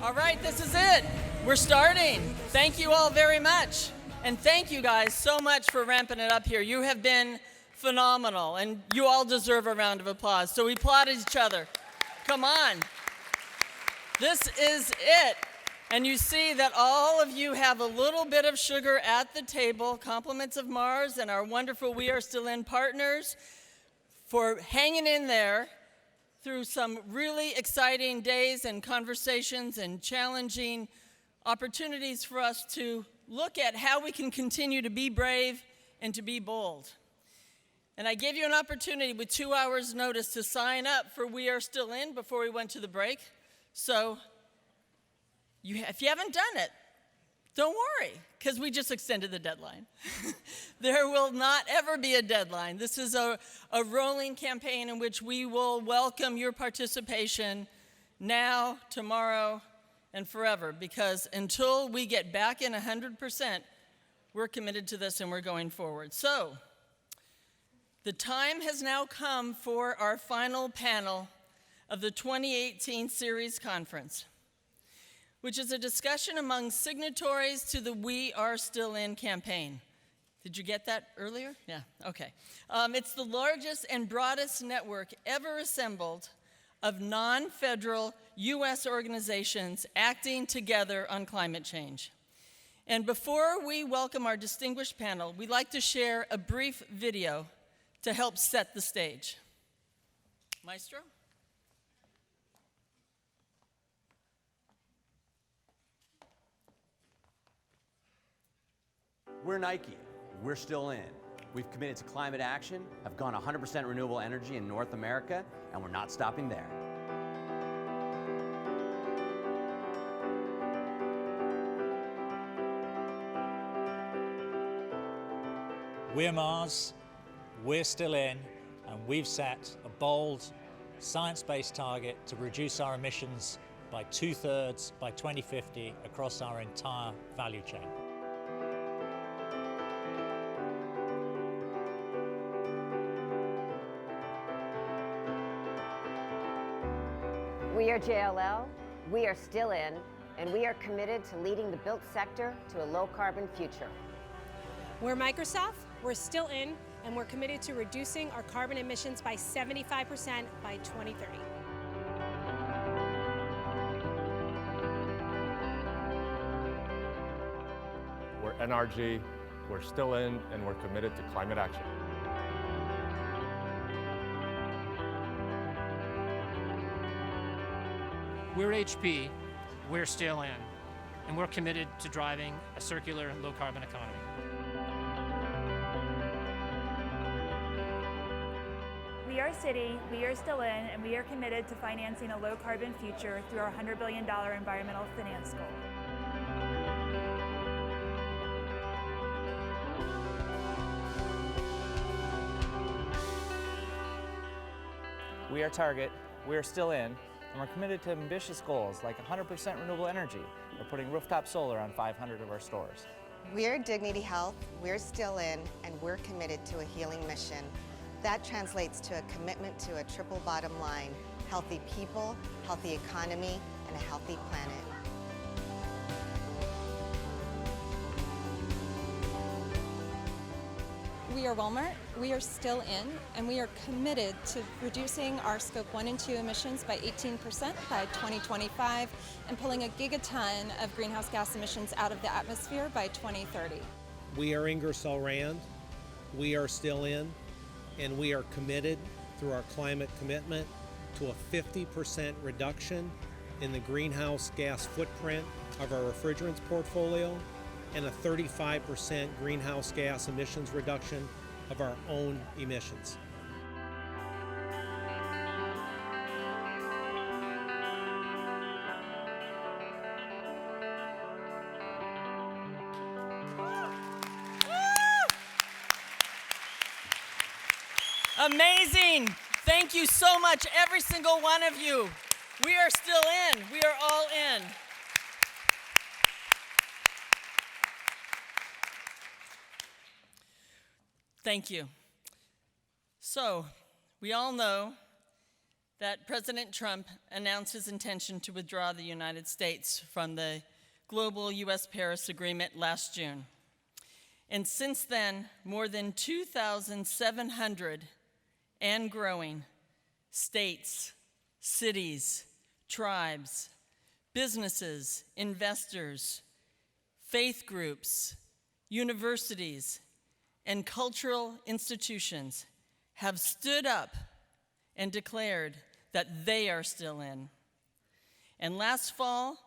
All right, this is it. We're starting. Thank you all very much. And thank you guys so much for ramping it up here. You have been phenomenal, and you all deserve a round of applause. So we applaud each other. Come on. This is it. And you see that all of you have a little bit of sugar at the table. Compliments of Mars and our wonderful We Are Still In partners for hanging in there through some really exciting days and conversations and challenging opportunities for us to look at how we can continue to be brave and to be bold. And I gave you an opportunity with 2 hours notice to sign up for We Are Still In before we went to the break. So if you haven't done it, don't worry, because we just extended the deadline. There will not ever be a deadline. This is a rolling campaign in which we will welcome your participation now, tomorrow, and forever, because until we get back in 100%, we're committed to this and we're going forward. So, the time has now come for our final panel of the 2018 Ceres Conference, which is a discussion among signatories to the We Are Still In campaign. Did you get that earlier? Yeah, okay. It's the largest and broadest network ever assembled of non-federal U.S. organizations acting together on climate change. And before we welcome our distinguished panel, we'd like to share a brief video to help set the stage. Maestro? We're Nike. We're still in. We've committed to climate action, have gone 100% renewable energy in North America, and we're not stopping there. We're Mars, we're still in, and we've set a bold, science-based target to reduce our emissions by 2/3 by 2050 across our entire value chain. We are JLL, we are still in, and we are committed to leading the built sector to a low-carbon future. We're Microsoft, we're still in, and we're committed to reducing our carbon emissions by 75% by 2030. We're NRG, we're still in, and we're committed to climate action. We're HP, we're still in, and we're committed to driving a circular, low-carbon economy. We are City, we are still in, and we are committed to financing a low-carbon future through our $100 billion environmental finance goal. We are Target, we are still in, and we're committed to ambitious goals like 100% renewable energy. We're putting rooftop solar on 500 of our stores. We're Dignity Health, we're still in, and we're committed to a healing mission. That translates to a commitment to a triple bottom line: healthy people, healthy economy, and a healthy planet. We are Walmart, we are still in, and we are committed to reducing our Scope 1 and 2 emissions by 18% by 2025 and pulling a gigaton of greenhouse gas emissions out of the atmosphere by 2030. We are Ingersoll Rand, we are still in, and we are committed through our climate commitment to a 50% reduction in the greenhouse gas footprint of our refrigerants portfolio and a 35% greenhouse gas emissions reduction of our own emissions. Amazing. Thank you so much, every single one of you. We are still in. We are all in. Thank you. So, we all know that President Trump announced his intention to withdraw the United States from the global U.S. Paris Agreement last June. And since then, more than 2,700 and growing states, cities, tribes, businesses, investors, faith groups, universities, and cultural institutions have stood up and declared that they are still in. And last fall,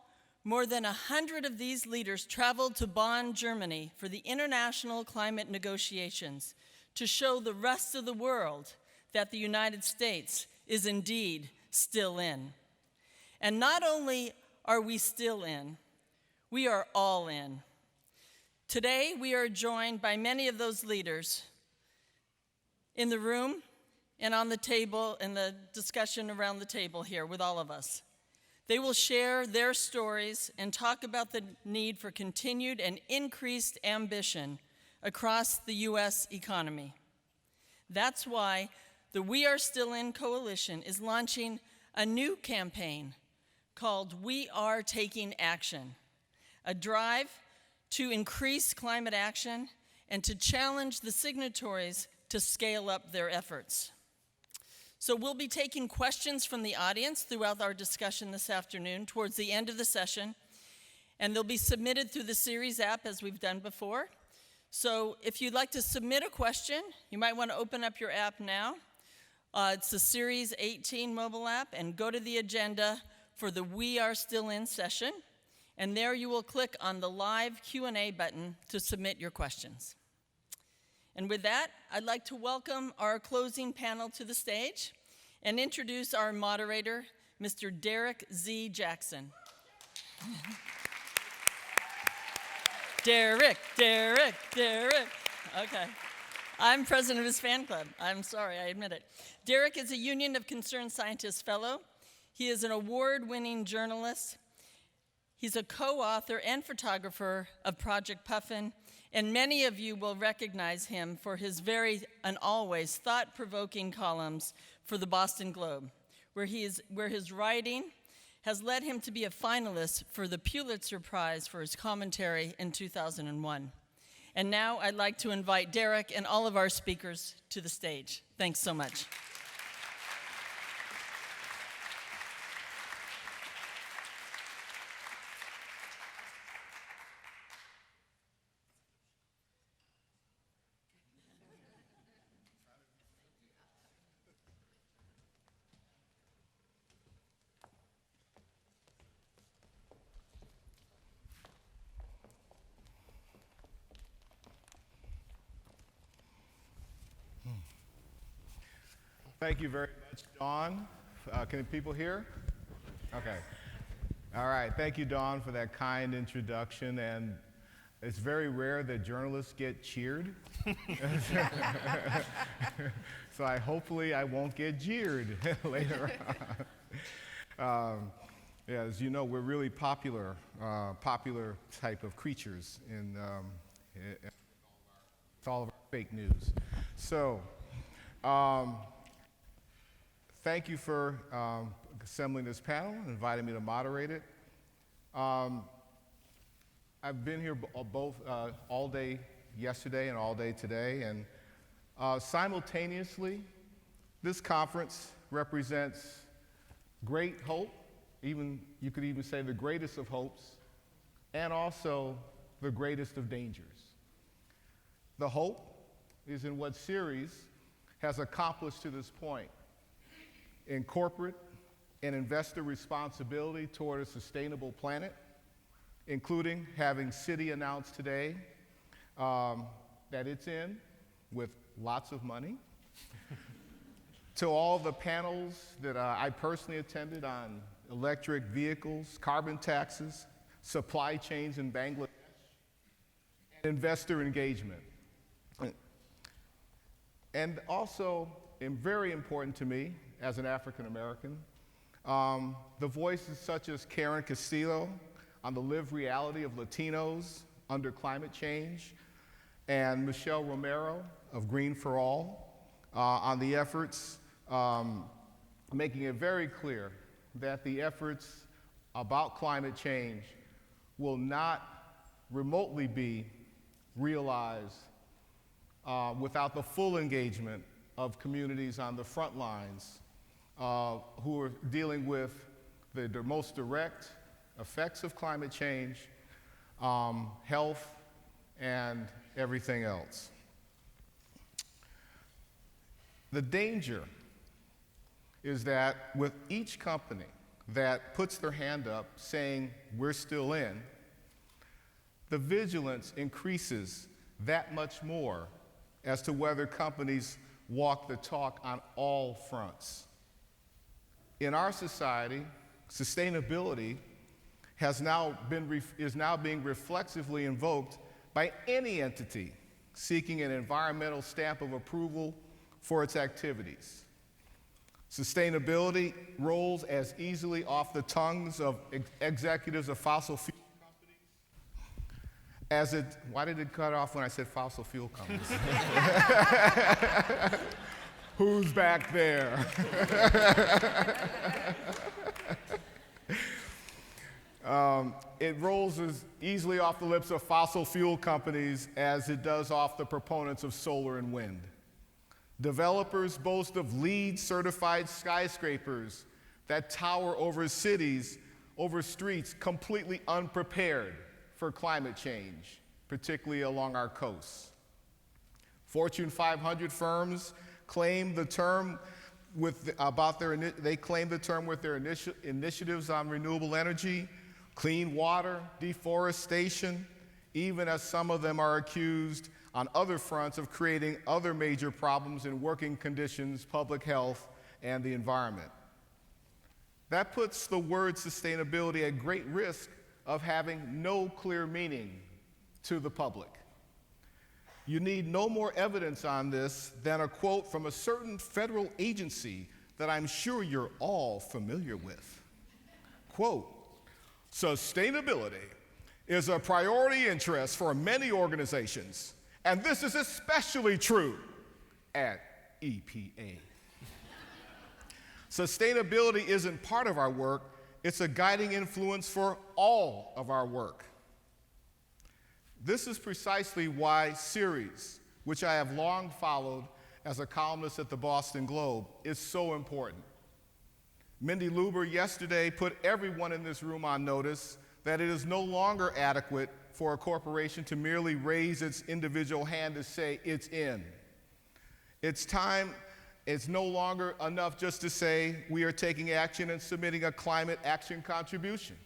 more than 100 of these leaders traveled to Bonn, Germany for the international climate negotiations to show the rest of the world that the United States is indeed still in. And not only are we still in, we are all in. Today, we are joined by many of those leaders in the room and on the table, in the discussion around the table here with all of us. They will share their stories and talk about the need for continued and increased ambition across the U.S. economy. That's why the We Are Still In Coalition is launching a new campaign called We Are Taking Action, a drive to increase climate action and to challenge the signatories to scale up their efforts. So we'll be taking questions from the audience throughout our discussion this afternoon towards the end of the session, and they'll be submitted through the Ceres app as we've done before. So if you'd like to submit a question, you might want to open up your app now. It's the Ceres 18 mobile app, and go to the agenda for the We Are Still In session, and there you will click on the live Q&A button to submit your questions. And with that, I'd like to welcome our closing panel to the stage and introduce our moderator, Mr. Derrick Z. Jackson. Derrick. Okay. I'm president of his fan club. I'm sorry, I admit it. Derrick is a Union of Concerned Scientists Fellow. He is an award-winning journalist. He's a co-author and photographer of Project Puffin, and many of you will recognize him for his very and always thought-provoking columns for the Boston Globe, where his writing has led him to be a finalist for the Pulitzer Prize for his commentary in 2001. And now I'd like to invite Derrick and all of our speakers to the stage. Thanks so much. Thank you very much, Dawn. Can people hear? Okay. All right. Thank you, Dawn, for that kind introduction. And it's very rare that journalists get cheered. So hopefully I won't get jeered later on. Yeah, as you know, we're really popular type of creatures in all of our fake news. So. Thank you for assembling this panel and inviting me to moderate it. I've been here both all day yesterday and all day today, and simultaneously, this conference represents great hope, you could even say the greatest of hopes, and also the greatest of dangers. The hope is in what Ceres has accomplished to this point in corporate and investor responsibility toward a sustainable planet, including having Citi announce today that it's in with lots of money. To all the panels that I personally attended on electric vehicles, carbon taxes, supply chains in Bangladesh, and investor engagement. And also, and very important to me, as an African American, the voices such as Karen Castillo on the lived reality of Latinos under climate change, and Michelle Romero of Green for All on the efforts making it very clear that the efforts about climate change will not remotely be realized without the full engagement of communities on the front lines who are dealing with the most direct effects of climate change, health, and everything else. The danger is that with each company that puts their hand up saying, we're still in, the vigilance increases that much more as to whether companies walk the talk on all fronts. In our society, sustainability is now being reflexively invoked by any entity seeking an environmental stamp of approval for its activities. Sustainability rolls as easily off the tongues of executives of fossil fuel companies as it, why did it cut off when I said fossil fuel companies? Who's back there? It rolls as easily off the lips of fossil fuel companies as it does off the proponents of solar and wind. Developers boast of LEED certified skyscrapers that tower over cities, over streets, completely unprepared for climate change, particularly along our coasts. Fortune 500 firms claim the term with their initiatives on renewable energy, clean water, deforestation, even as some of them are accused on other fronts of creating other major problems in working conditions, public health, and the environment. That puts the word sustainability at great risk of having no clear meaning to the public. You need no more evidence on this than a quote from a certain federal agency that I'm sure you're all familiar with. Quote, "Sustainability is a priority interest for many organizations, and this is especially true at EPA." Sustainability isn't part of our work, it's a guiding influence for all of our work. This is precisely why Ceres, which I have long followed as a columnist at the Boston Globe, is so important. Mindy Luber yesterday put everyone in this room on notice that it is no longer adequate for a corporation to merely raise its individual hand to say it's in. It's time, it's no longer enough just to say we are taking action and submitting a climate action contribution.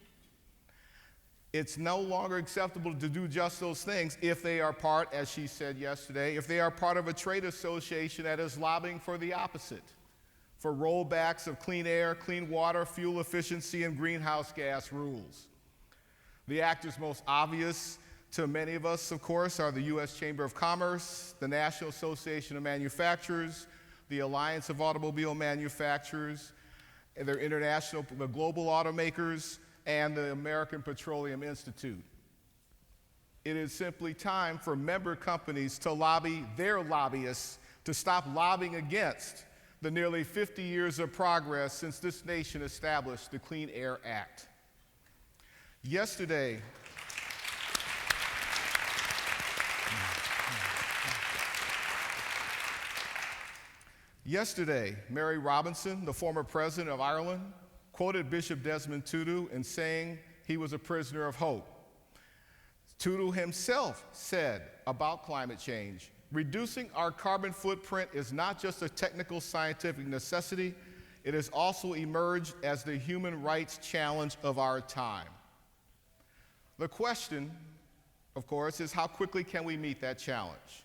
It's no longer acceptable to do just those things if they are part, as she said yesterday, if they are part of a trade association that is lobbying for the opposite, for rollbacks of clean air, clean water, fuel efficiency, and greenhouse gas rules. The actors most obvious to many of us, of course, are the U.S. Chamber of Commerce, the National Association of Manufacturers, the Alliance of Automobile Manufacturers, the global automakers, and the American Petroleum Institute. It is simply time for member companies to lobby their lobbyists to stop lobbying against the nearly 50 years of progress since this nation established the Clean Air Act. Yesterday, Mary Robinson, the former president of Ireland, quoted Bishop Desmond Tutu in saying he was a prisoner of hope. Tutu himself said about climate change, reducing our carbon footprint is not just a technical scientific necessity, it has also emerged as the human rights challenge of our time. The question, of course, is how quickly can we meet that challenge?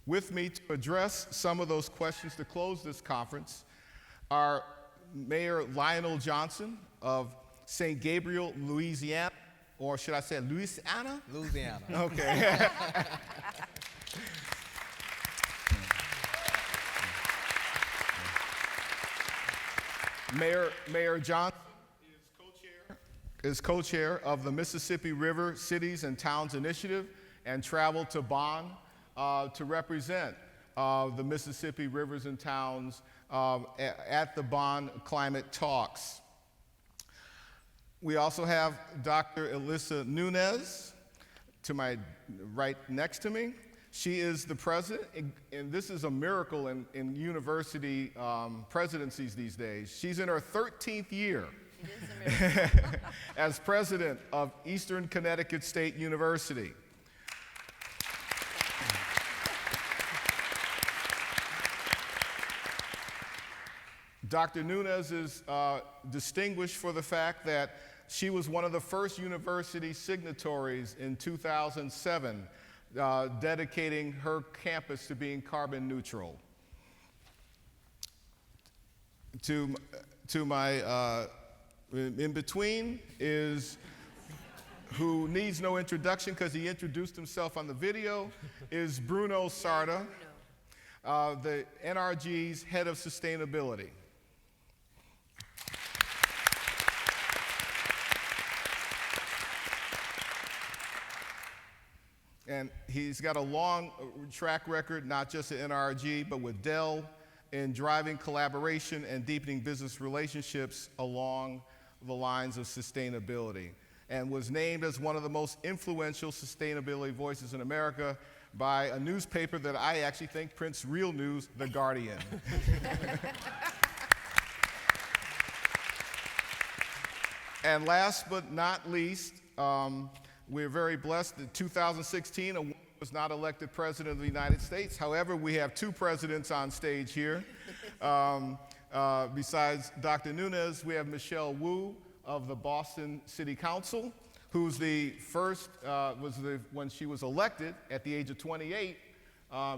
With me to address some of those questions to close this conference are Mayor Lionel Johnson of St. Gabriel, Louisiana, or should I say Louisiana? Louisiana. Okay. Mayor Johnson is co-chair of the Mississippi River Cities and Towns Initiative and traveled to Bonn to represent the Mississippi Rivers and Towns at the Bonn Climate Talks. We also have Dr. Elisa Nunez to my right next to me. She is the president, and this is a miracle in university presidencies these days. She's in her 13th year as president of Eastern Connecticut State University. Dr. Nunez is distinguished for the fact that she was one of the first university signatories in 2007, dedicating her campus to being carbon neutral. To my in between is, who needs no introduction because he introduced himself on the video, is Bruno Sarda, the NRG's head of sustainability. And he's got a long track record, not just at NRG, but with Dell, in driving collaboration and deepening business relationships along the lines of sustainability, and was named as one of the most influential sustainability voices in America by a newspaper that I actually think prints real news, The Guardian. And last but not least, we're very blessed that 2016, a woman was not elected president of the United States. However, we have two presidents on stage here. Besides Dr. Nunez, we have Michelle Wu of the Boston City Council, who's the first, when she was elected at the age of 28,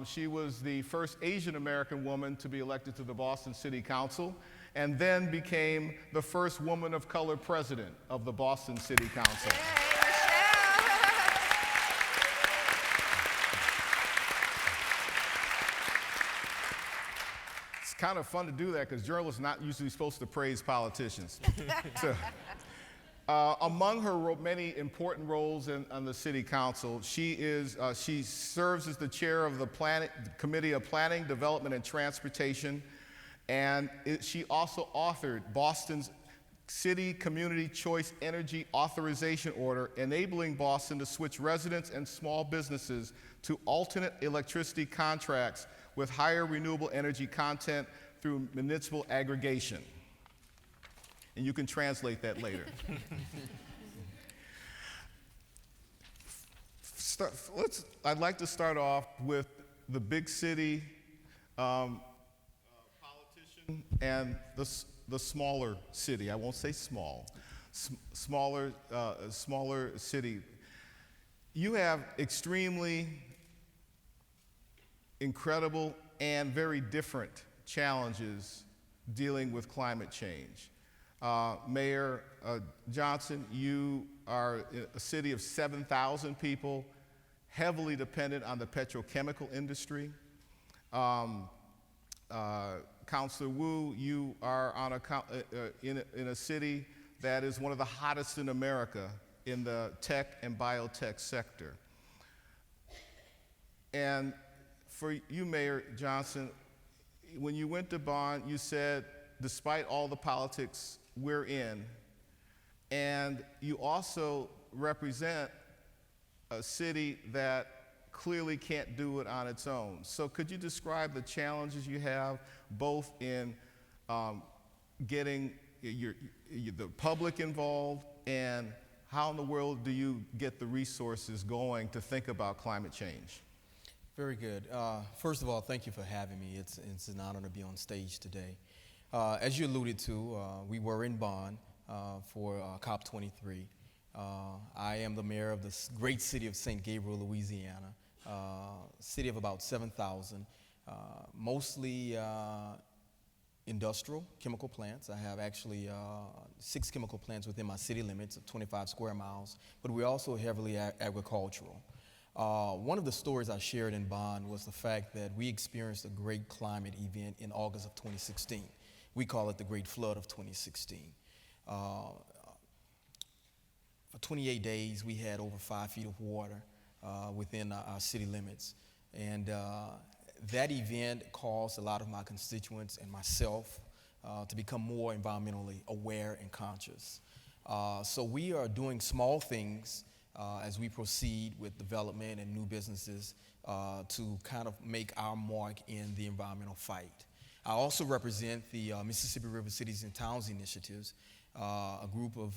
she was the first Asian American woman to be elected to the Boston City Council, and then became the first woman of color president of the Boston City Council. Kind of fun to do that because journalists are not usually supposed to praise politicians. So, among her many important roles on the City Council, she serves as the chair of the Committee of Planning, Development, and Transportation, and she also authored Boston's City Community Choice Energy Authorization Order, enabling Boston to switch residents and small businesses to alternate electricity contracts with higher renewable energy content through municipal aggregation. And you can translate that later. I'd like to start off with the big city politician and the smaller city. I won't say small. Smaller city. You have extremely incredible and very different challenges dealing with climate change. Mayor Johnson, you are a city of 7,000 people, heavily dependent on the petrochemical industry. Councilor Wu, you are on in a city that is one of the hottest in America in the tech and biotech sector. And for you, Mayor Johnson, when you went to Bonn, you said, despite all the politics we're in, and you also represent a city that clearly can't do it on its own. So could you describe the challenges you have, both in getting the public involved, and how in the world do you get the resources going to think about climate change? Very good. First of all, thank you for having me. It's an honor to be on stage today. As you alluded to, we were in Bonn for COP23. I am the mayor of the great city of St. Gabriel, Louisiana, city of about 7,000, mostly industrial chemical plants. I have actually 6 chemical plants within my city limits of 25 square miles, but we're also heavily agricultural. One of the stories I shared in Bonn was the fact that we experienced a great climate event in August of 2016. We call it the Great Flood of 2016. For 28 days, we had over 5 feet of water within our city limits. And that event caused a lot of my constituents and myself to become more environmentally aware and conscious. So we are doing small things as we proceed with development and new businesses to kind of make our mark in the environmental fight. I also represent the Mississippi River Cities and Towns Initiatives, a group of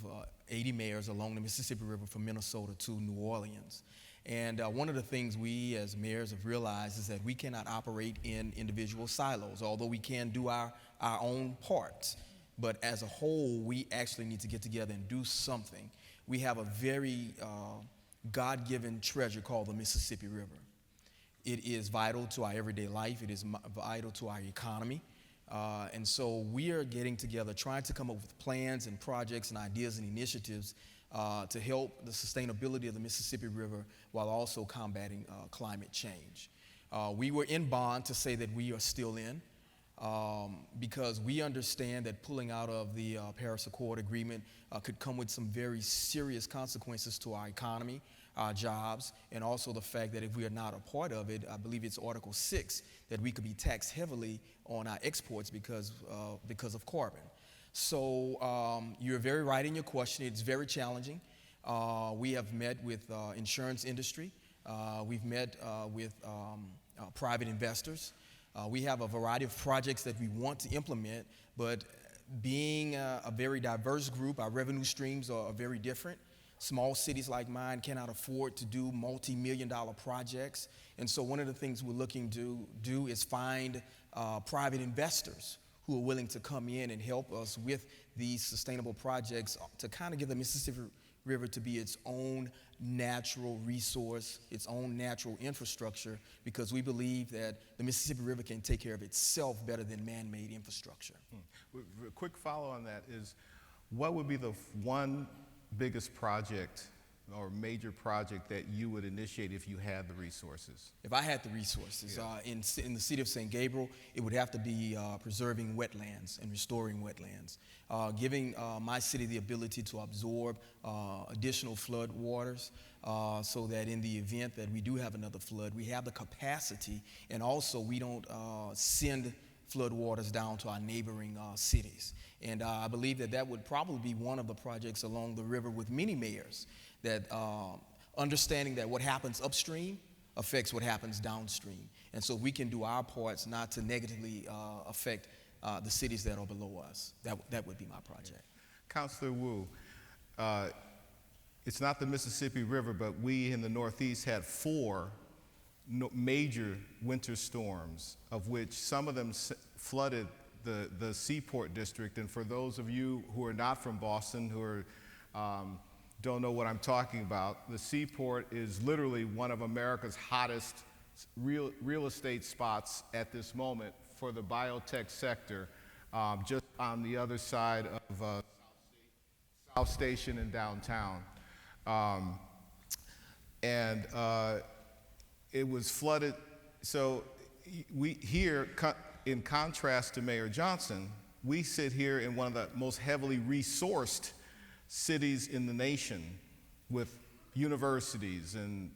80 mayors along the Mississippi River from Minnesota to New Orleans. And one of the things we as mayors have realized is that we cannot operate in individual silos, although we can do our own parts. But as a whole, we actually need to get together and do something. We have a very God-given treasure called the Mississippi River. It is vital to our everyday life. It is vital to our economy. And so we are getting together, trying to come up with plans and projects and ideas and initiatives to help the sustainability of the Mississippi River while also combating climate change. We were in bond to say that we are still in because we understand that pulling out of the Paris Accord Agreement could come with some very serious consequences to our economy, our jobs, and also the fact that if we are not a part of it, I believe it's Article 6, that we could be taxed heavily on our exports because of carbon. So you're very right in your question. It's very challenging. We have met with insurance industry. We've met with private investors. We have a variety of projects that we want to implement, but being a very diverse group, our revenue streams are very different. Small cities like mine cannot afford to do multi-million-dollar projects. And so one of the things we're looking to do is find private investors who are willing to come in and help us with these sustainable projects to kind of give the Mississippi River to be its own natural resource, its own natural infrastructure, because we believe that the Mississippi River can take care of itself better than man-made infrastructure. A quick follow on that is, what would be the one biggest project or major project that you would initiate if you had the resources? If I had the resources, in the city of St. Gabriel, it would have to be preserving wetlands and restoring wetlands, giving my city the ability to absorb additional flood waters so that in the event that we do have another flood, we have the capacity, and also we don't send flood waters down to our neighboring cities. And I believe that that would probably be one of the projects along the river with many mayors, that understanding that what happens upstream affects what happens downstream. And so we can do our parts not to negatively affect the cities that are below us. That would be my project. Councilor Wu, it's not the Mississippi River, but we in the Northeast had 4 major winter storms, of which some of them flooded the Seaport District. And for those of you who are not from Boston, who are don't know what I'm talking about, the Seaport is literally one of America's hottest real estate spots at this moment for the biotech sector, just on the other side of South Station in downtown. It was flooded. So we here, in contrast to Mayor Johnson, we sit here in one of the most heavily resourced cities in the nation with universities and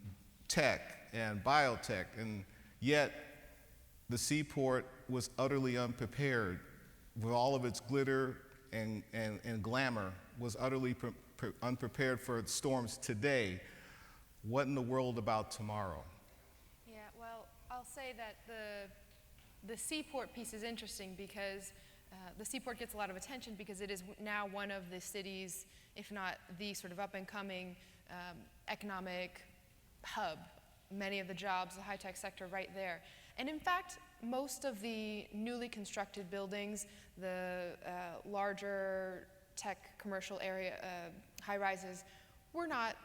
tech and biotech, and yet the Seaport was utterly unprepared with all of its glitter and glamour, was utterly unprepared for storms today. What in the world about tomorrow? Yeah, well, I'll say that the Seaport piece is interesting because the Seaport gets a lot of attention because it is now one of the cities, if not the sort of up-and-coming economic hub. Many of the jobs, the high-tech sector right there. And in fact, most of the newly constructed buildings, the larger tech commercial area high-rises, were not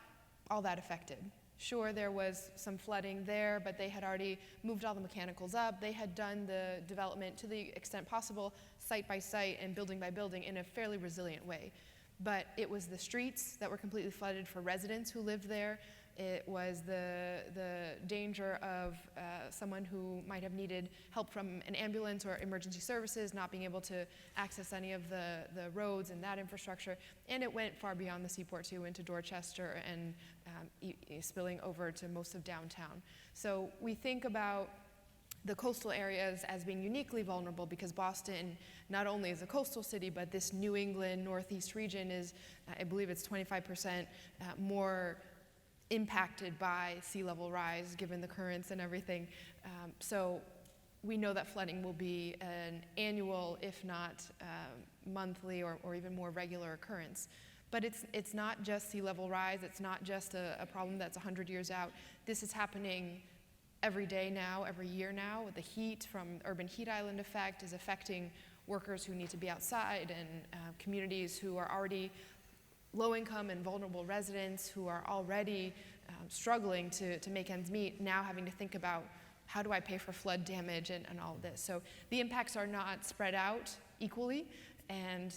all that affected. Sure, there was some flooding there, but they had already moved all the mechanicals up. They had done the development to the extent possible, site by site and building by building, in a fairly resilient way. But it was the streets that were completely flooded for residents who lived there. It was the danger of someone who might have needed help from an ambulance or emergency services not being able to access any of the roads and that infrastructure. And it went far beyond the Seaport too, into Dorchester and spilling over to most of downtown. So we think about the coastal areas as being uniquely vulnerable because Boston not only is a coastal city, but this New England Northeast region is, I believe it's 25% more impacted by sea level rise given the currents and everything. So we know that flooding will be an annual, if not monthly or even more regular occurrence. But it's not just sea level rise, it's not just a problem that's 100 years out. This is happening every day now, every year now. The heat from urban heat island effect is affecting workers who need to be outside and communities who are already low income and vulnerable residents who are already struggling to make ends meet, now having to think about how do I pay for flood damage and all of this. So the impacts are not spread out equally, and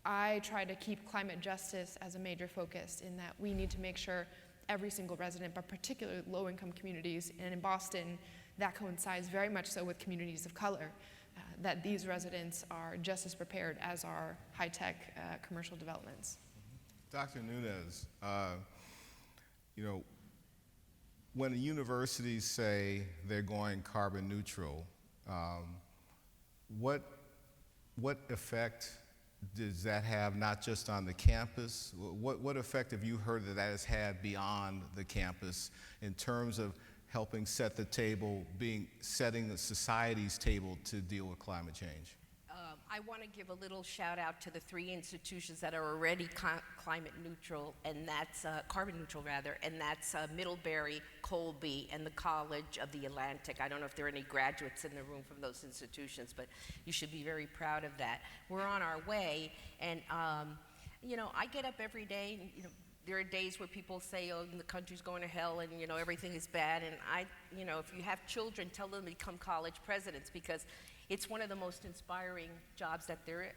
I try to keep climate justice as a major focus in that we need to make sure every single resident, but particularly low-income communities, and in Boston, that coincides very much so with communities of color, that these residents are just as prepared as our high-tech commercial developments. Dr. Nunez, when the universities say they're going carbon neutral, what effect does that have not just on the campus? What effect have you heard that has had beyond the campus in terms of helping set the table, setting the society's table to deal with climate change? I want to give a little shout out to the 3 institutions that are already climate neutral, and that's carbon neutral rather, and that's Middlebury, Colby, and the College of the Atlantic. I don't know if there are any graduates in the room from those institutions, but you should be very proud of that. We're on our way, and I get up every day, and, there are days where people say, oh, the country's going to hell and, everything is bad. And if you have children, tell them to become college presidents because it's one of the most inspiring jobs that there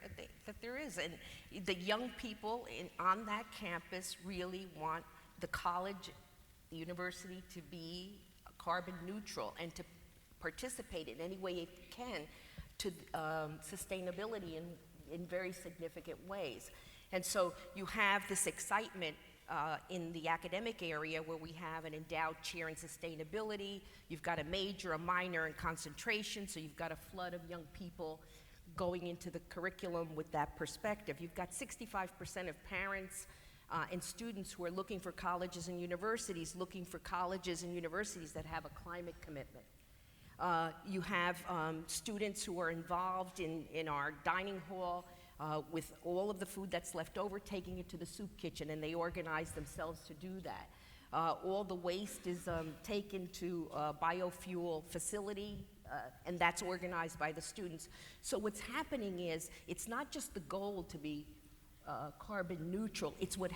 is. And the young people on that campus really want the college, the university to be carbon neutral and to participate in any way it can to sustainability in very significant ways. And so you have this excitement in the academic area where we have an endowed chair in sustainability. You've got a major, a minor in concentration, so you've got a flood of young people going into the curriculum with that perspective. You've got 65% of parents and students who are looking for colleges and universities that have a climate commitment. You have students who are involved in our dining hall with all of the food that's left over, taking it to the soup kitchen, and they organize themselves to do that. All the waste is taken to a biofuel facility, and that's organized by the students. So what's happening is, it's not just the goal to be carbon neutral, it's what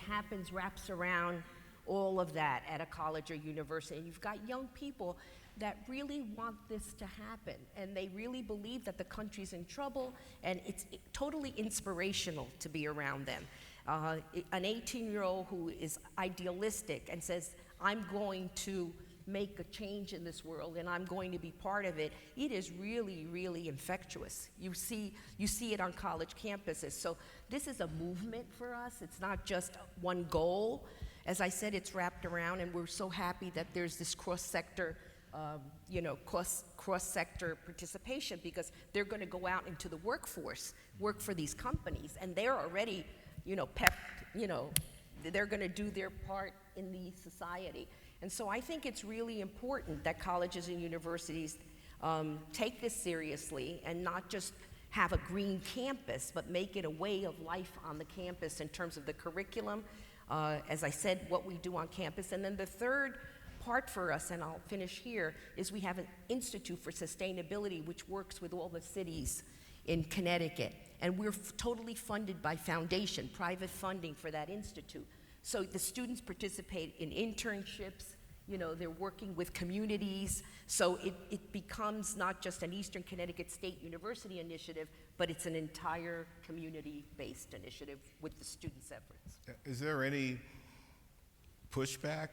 wraps around all of that at a college or university. And you've got young people that really want this to happen, and they really believe that the country's in trouble, and it's totally inspirational to be around them. An 18-year-old who is idealistic and says, I'm going to make a change in this world and I'm going to be part of it, it is really, really infectious. You see it on college campuses. So this is a movement for us. It's not just one goal. As I said, it's wrapped around, and we're so happy that there's this cross-sector cross-sector participation, because they're going to go out into the workforce, work for these companies, and they're already, they're going to do their part in the society. And so I think it's really important that colleges and universities take this seriously and not just have a green campus, but make it a way of life on the campus in terms of the curriculum, as I said, what we do on campus. And then the third part for us, and I'll finish here, is we have an Institute for Sustainability which works with all the cities in Connecticut, and we're totally funded by foundation, private funding for that institute. So the students participate in internships, they're working with communities, so it becomes not just an Eastern Connecticut State University initiative, but it's an entire community-based initiative with the students' efforts. Is there any pushback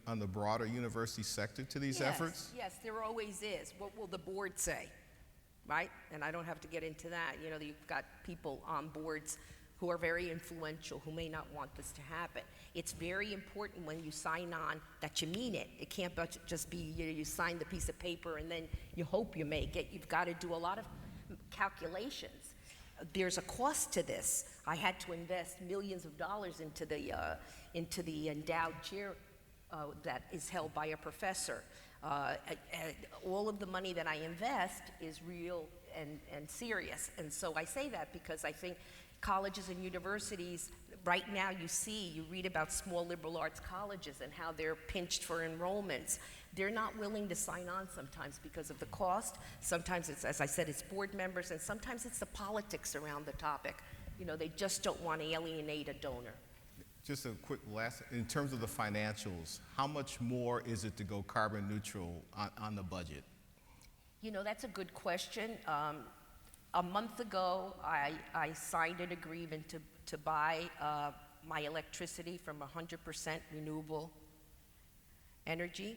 on the broader university sector to these efforts? Yes, there always is. What will the board say, right? And I don't have to get into that. You've got people on boards who are very influential, who may not want this to happen. It's very important when you sign on that you mean it. It can't just be you sign the piece of paper and then you hope you make it. You've got to do a lot of calculations. There's a cost to this. I had to invest millions of dollars into the endowed chair that is held by a professor. All of the money that I invest is real and serious. And so I say that because I think colleges and universities, right now you read about small liberal arts colleges and how they're pinched for enrollments. They're not willing to sign on sometimes because of the cost. Sometimes it's, as I said, it's board members, and sometimes it's the politics around the topic. You know, they just don't want to alienate a donor. Just a quick last, in terms of the financials, how much more is it to go carbon neutral on the budget? You know, that's a good question. A month ago, I signed an agreement to buy my electricity from 100% renewable energy,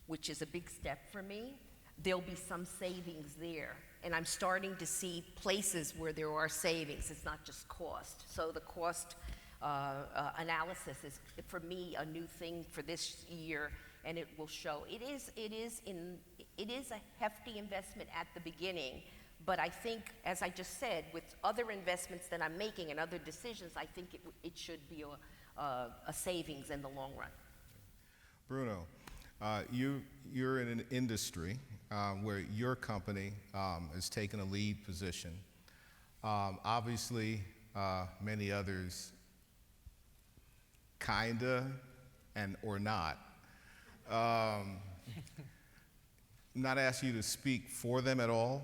which is a big step for me. There'll be some savings there. And I'm starting to see places where there are savings. It's not just cost. So the cost analysis is, for me, a new thing for this year, and it will show. It is a hefty investment at the beginning, but I think, as I just said, with other investments that I'm making and other decisions, I think it should be a savings in the long run. Bruno, you're in an industry where your company has taken a lead position. Obviously, many others kinda and or not. Not asking you to speak for them at all,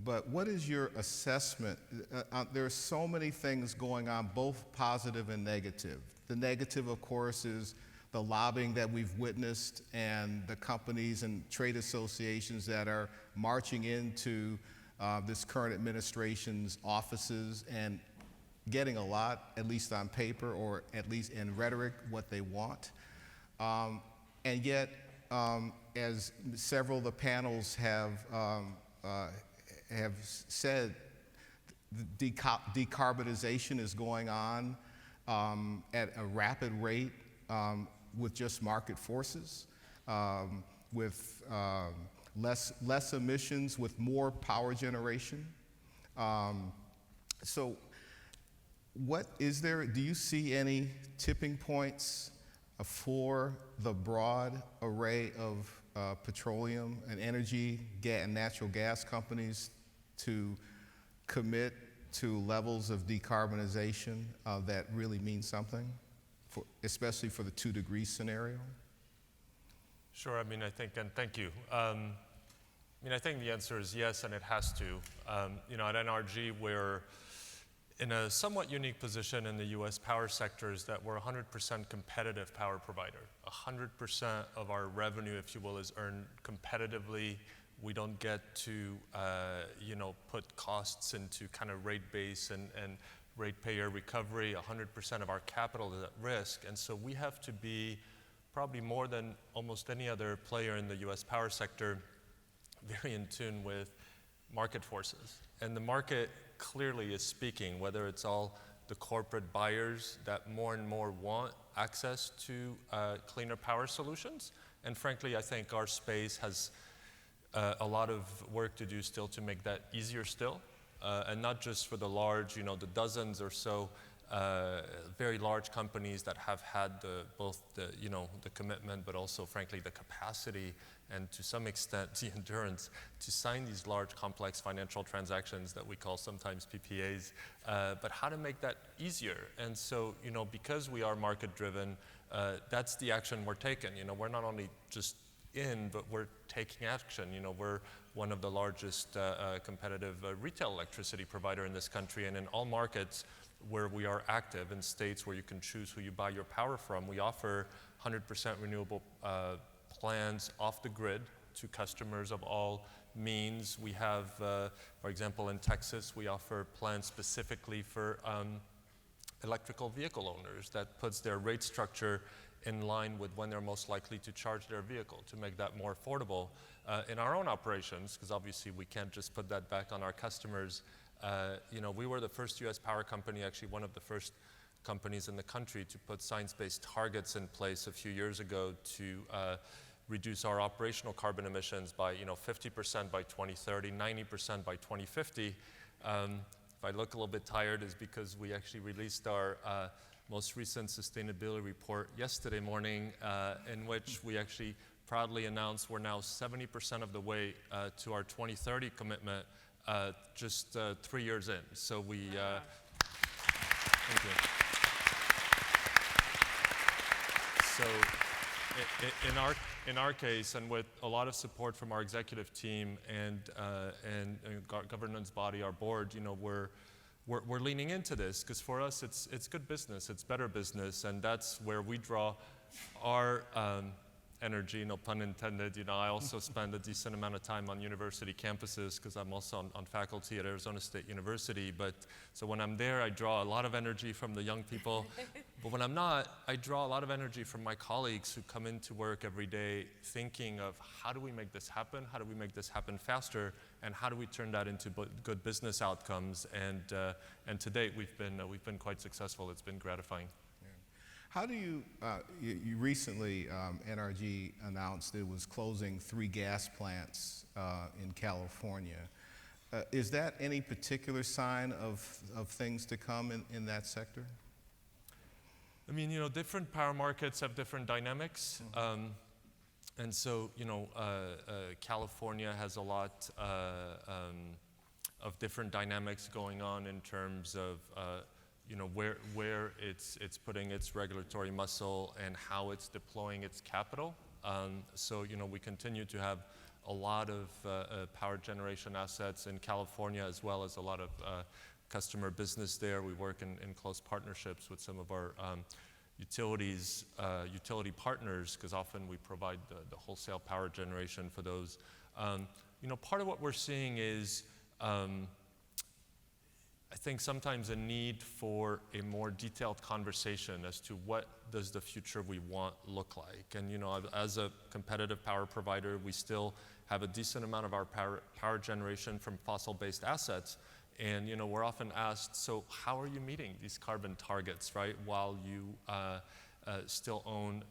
but what is your assessment? There are so many things going on, both positive and negative. The negative, of course, is the lobbying that we've witnessed and the companies and trade associations that are marching into this current administration's offices and getting a lot, at least on paper or at least in rhetoric, what they want. And yet, as several of the panels have said, decarbonization is going on at a rapid rate with just market forces, with less emissions, with more power generation. So what is there, do you see any tipping points for the broad array of petroleum and energy and natural gas companies to commit to levels of decarbonization that really mean something, especially for the 2-degree scenario? Sure, I mean, I think, and thank you. I mean, I think the answer is yes, and it has to. You know, at NRG, we're in a somewhat unique position in the US power sector is that we're 100% competitive power provider. 100% of our revenue, if you will, is earned competitively. We don't get to, you know, put costs into kind of rate base and ratepayer recovery. 100% of our capital is at risk. And so we have to be probably more than almost any other player in the US power sector, very in tune with market forces. And the market clearly is speaking, whether it's all the corporate buyers that more and more want access to cleaner power solutions. And frankly, I think our space has a lot of work to do still to make that easier still. And not just for the large, you know, the dozens or so very large companies that have had both the, you know, the commitment, but also frankly the capacity and to some extent the endurance to sign these large complex financial transactions that we call sometimes PPAs, but how to make that easier. And so, you know, because we are market driven, that's the action we're taking. You know, we're not only just in, but we're taking action. You know, we're one of the largest competitive retail electricity provider in this country, and in all markets where we are active, in states where you can choose who you buy your power from, we offer 100% renewable plans off the grid to customers of all means. We have, for example, in Texas, we offer plans specifically for electrical vehicle owners that puts their rate structure in line with when they're most likely to charge their vehicle to make that more affordable in our own operations, because obviously we can't just put that back on our customers. We were the first U.S. power company, actually one of the first companies in the country to put science-based targets in place a few years ago to reduce our operational carbon emissions by 50% by 2030, 90% by 2050. If I look a little bit tired, is because we actually released our most recent sustainability report yesterday morning, in which we actually proudly announced we're now 70% of the way to our 2030 commitment, just 3 years in. So we, thank you. So in our case, and with a lot of support from our executive team and governance body, our board, we're leaning into this, because for us it's good business, it's better business, and that's where we draw our energy, no pun intended. I also spend a decent amount of time on university campuses because I'm also on faculty at Arizona State University. So when I'm there, I draw a lot of energy from the young people. But when I'm not, I draw a lot of energy from my colleagues who come into work every day thinking of how do we make this happen? How do we make this happen faster? And how do we turn that into good business outcomes? And to date, we've been quite successful. It's been gratifying. How do you recently, NRG announced it was closing 3 gas plants in California. Is that any particular sign of things to come in that sector? I mean, different power markets have different dynamics. And so, California has a lot of different dynamics going on in terms of where it's putting its regulatory muscle and how it's deploying its capital. So we continue to have a lot of power generation assets in California, as well as a lot of customer business there. We work in close partnerships with some of our utility partners, because often we provide the wholesale power generation for those. Part of what we're seeing is I think sometimes a need for a more detailed conversation as to what does the future we want look like. And as a competitive power provider, we still have a decent amount of our power generation from fossil-based assets. And we're often asked, so how are you meeting these carbon targets, right, while you still own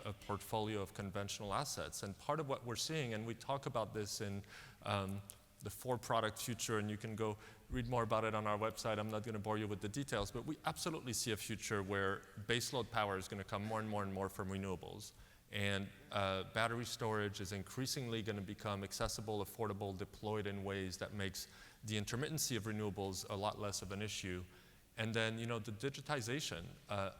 a portfolio of conventional assets? And part of what we're seeing, and we talk about this in the 4-product future, and you can go read more about it on our website. I'm not going to bore you with the details, but we absolutely see a future where baseload power is going to come more and more and more from renewables. And battery storage is increasingly going to become accessible, affordable, deployed in ways that makes the intermittency of renewables a lot less of an issue. And then, the digitization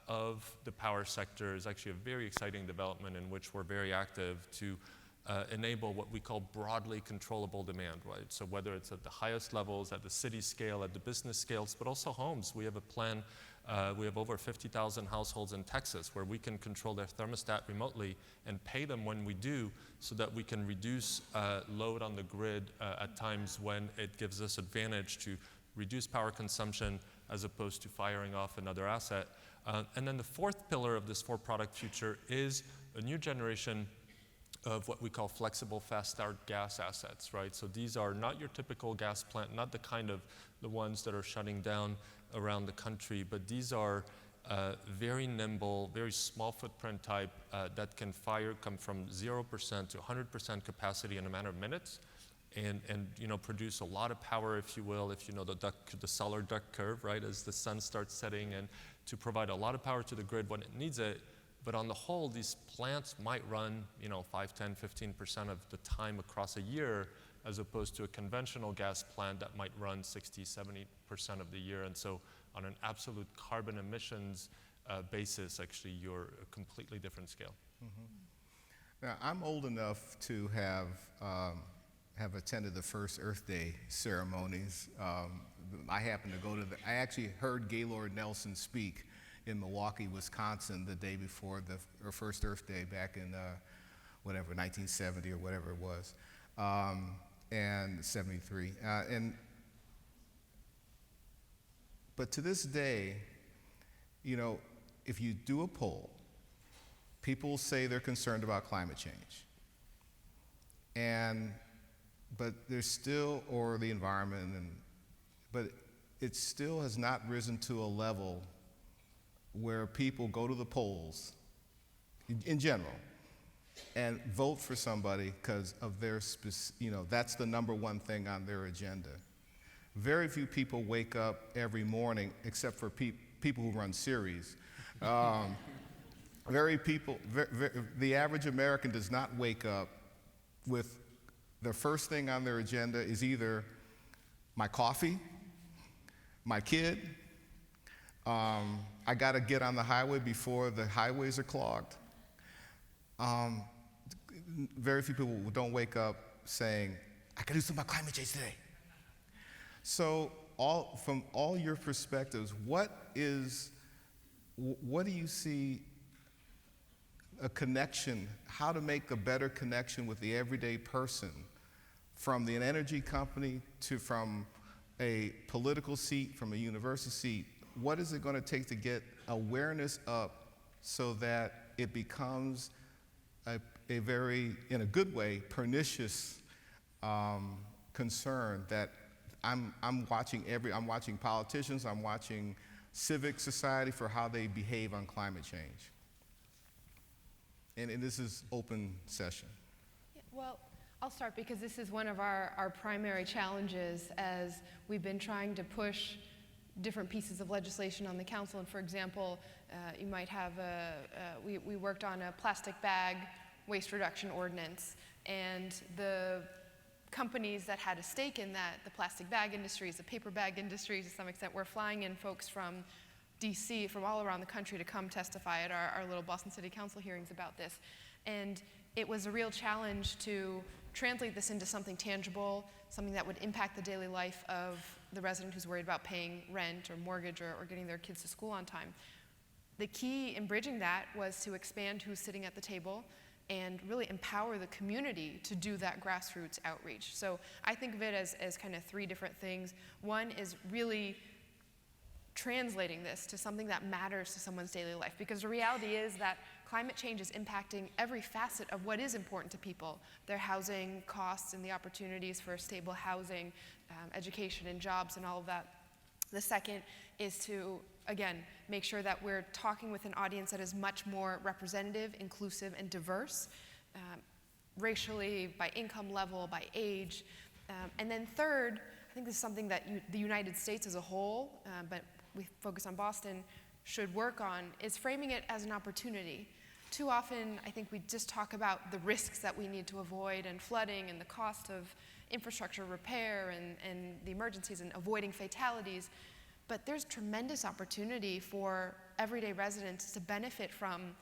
of the power sector is actually a very exciting development in which we're very active to enable what we call broadly controllable demand, right? So whether it's at the highest levels, at the city scale, at the business scales, but also homes. We have a plan, we have over 50,000 households in Texas where we can control their thermostat remotely and pay them when we do, so that we can reduce load on the grid at times when it gives us advantage to reduce power consumption as opposed to firing off another asset. And then the 4th pillar of this 4-product future is a new generation of what we call flexible fast start gas assets, right? So these are not your typical gas plant, not the kind of the ones that are shutting down around the country, but these are very nimble, very small footprint type that can come from 0% to 100% capacity in a matter of minutes, and produce a lot of power, if you will, if you know the solar duck curve, right, as the sun starts setting, and to provide a lot of power to the grid when it needs it. But on the whole, these plants might run 5, 10, 15% of the time across a year, as opposed to a conventional gas plant that might run 60, 70% of the year. And so on an absolute carbon emissions basis, actually, you're a completely different scale. Mm-hmm. Now, I'm old enough to have attended the first Earth Day ceremonies. I happened to go to I actually heard Gaylord Nelson speak in Milwaukee, Wisconsin, the day before the first Earth Day back in 1970 or whatever it was, and 73. But to this day, if you do a poll, people say they're concerned about climate change, but there's still, or the environment, but it still has not risen to a level where people go to the polls, in general, and vote for somebody because of their, that's the number one thing on their agenda. Very few people wake up every morning, except for people who run Ceres. The average American does not wake up with the first thing on their agenda is either my coffee, my kid, I got to get on the highway before the highways are clogged. Very few people don't wake up saying, I can do something about climate change today. So from all your perspectives, what do you see a connection, how to make a better connection with the everyday person from an energy company to from a political seat, from a university seat? What is it going to take to get awareness up so that it becomes a very, in a good way, pernicious concern that I'm watching politicians, I'm watching civic society for how they behave on climate change. And this is open session. Yeah, well, I'll start because this is one of our primary challenges as we've been trying to push different pieces of legislation on the council. And for example, you might have we worked on a plastic bag waste reduction ordinance, and the companies that had a stake in that, the plastic bag industries, the paper bag industries to some extent, were flying in folks from DC, from all around the country to come testify at our little Boston City Council hearings about this. And it was a real challenge to translate this into something tangible, something that would impact the daily life of the resident who's worried about paying rent or mortgage or getting their kids to school on time. The key in bridging that was to expand who's sitting at the table and really empower the community to do that grassroots outreach. So I think of it as kind of three different things. One is really translating this to something that matters to someone's daily life, because the reality is that climate change is impacting every facet of what is important to people, their housing costs and the opportunities for stable housing, education and jobs and all of that. The second is to, again, make sure that we're talking with an audience that is much more representative, inclusive, and diverse, racially, by income level, by age. And then third, I think this is something that the United States as a whole, but we focus on Boston, should work on, is framing it as an opportunity. Too often, I think we just talk about the risks that we need to avoid and flooding and the cost of infrastructure repair and the emergencies and avoiding fatalities. But there's tremendous opportunity for everyday residents to benefit from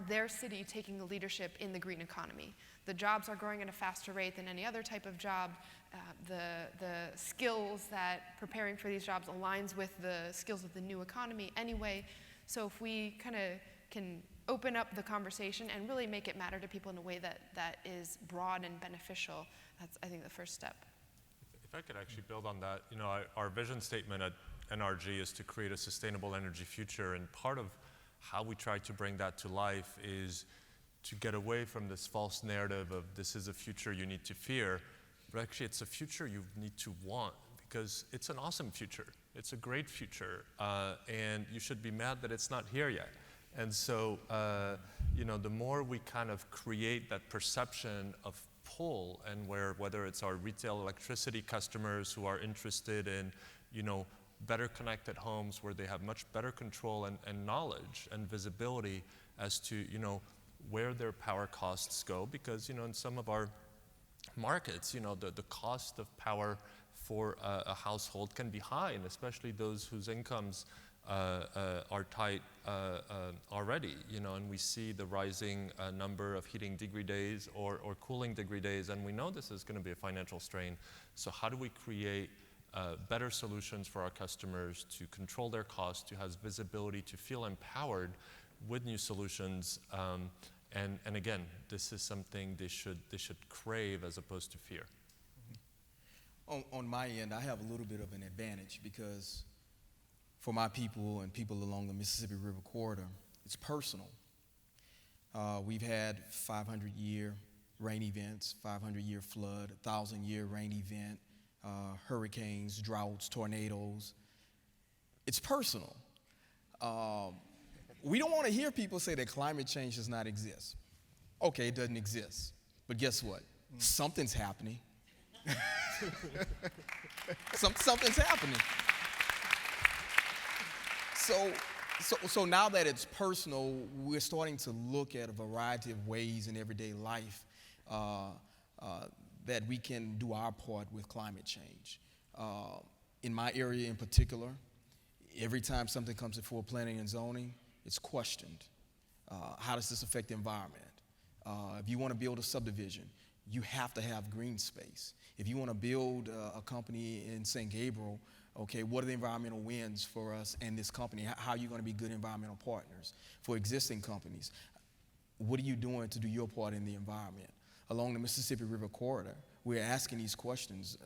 their city taking the leadership in the green economy. The jobs are growing at a faster rate than any other type of job. The skills that preparing for these jobs aligns with the skills of the new economy anyway. So if we kind of can open up the conversation and really make it matter to people in a way that is broad and beneficial, that's, I think, the first step. If I could actually build on that, our vision statement at NRG is to create a sustainable energy future, and part of how we try to bring that to life is to get away from this false narrative of this is a future you need to fear, but actually it's a future you need to want, because it's an awesome future. It's a great future, and you should be mad that it's not here yet. And so, the more we kind of create that perception of pull, and whether it's our retail electricity customers who are interested in, better connected homes where they have much better control and knowledge and visibility as to, where their power costs go, because, in some of our markets, the cost of power for a household can be high, and especially those whose incomes are tight already, and we see the rising number of heating degree days or cooling degree days, and we know this is going to be a financial strain. So how do we create better solutions for our customers to control their costs, to have visibility, to feel empowered with new solutions? And again, this is something they should crave as opposed to fear. On my end, I have a little bit of an advantage because for my people and people along the Mississippi River corridor, it's personal. We've had 500-year rain events, 500-year flood, 1,000-year rain event, hurricanes, droughts, tornadoes. It's personal. We don't want to hear people say that climate change does not exist. Okay, it doesn't exist. But guess what? Something's happening. Something's happening. So now that it's personal, we're starting to look at a variety of ways in everyday life that we can do our part with climate change. In my area in particular, every time something comes before planning and zoning, it's questioned. How does this affect the environment? If you want to build a subdivision, you have to have green space. If you want to build a company in St. Gabriel, okay, what are the environmental wins for us and this company? How are you going to be good environmental partners? For existing companies, what are you doing to do your part in the environment? Along the Mississippi River corridor, we're asking these questions,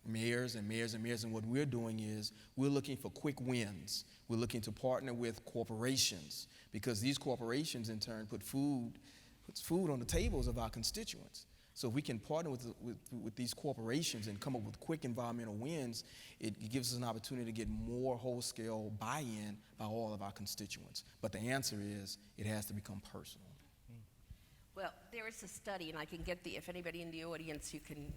mayors, and what we're doing is we're looking for quick wins. We're looking to partner with corporations because these corporations in turn puts food on the tables of our constituents. So if we can partner with these corporations and come up with quick environmental wins, it gives us an opportunity to get more whole-scale buy-in by all of our constituents. But the answer is it has to become personal. Well, there is a study, and I can get if anybody in the audience, you can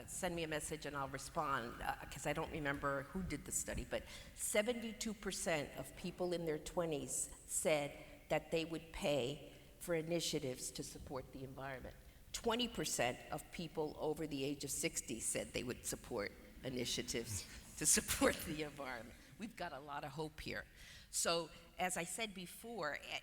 send me a message and I'll respond, because I don't remember who did the study, but 72% of people in their 20s said that they would pay for initiatives to support the environment. 20% of people over the age of 60 said they would support initiatives to support the environment. We've got a lot of hope here. So, as I said before, at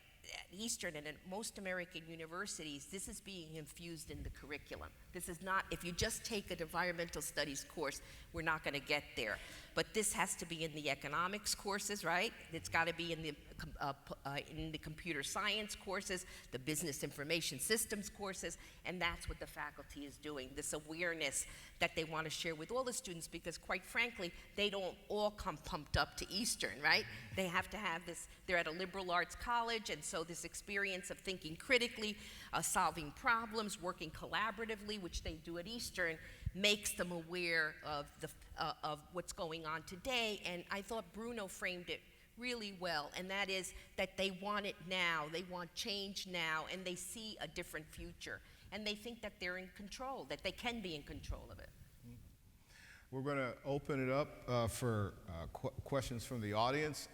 Eastern and at most American universities, this is being infused in the curriculum. This is not, if you just take an environmental studies course, we're not going to get there. But this has to be in the economics courses, right? It's got to be in the computer science courses, the business information systems courses, and that's what the faculty is doing, this awareness that they want to share with all the students, because quite frankly, they don't all come pumped up to Eastern, right? They have to have this, they're at a liberal arts college, and so this experience of thinking critically, solving problems, working collaboratively, which they do at Eastern, makes them aware of what's going on today. And I thought Bruno framed it really well, and that is that they want it now, they want change now, and they see a different future. And they think that they're in control, that they can be in control of it. We're going to open it up for questions from the audience.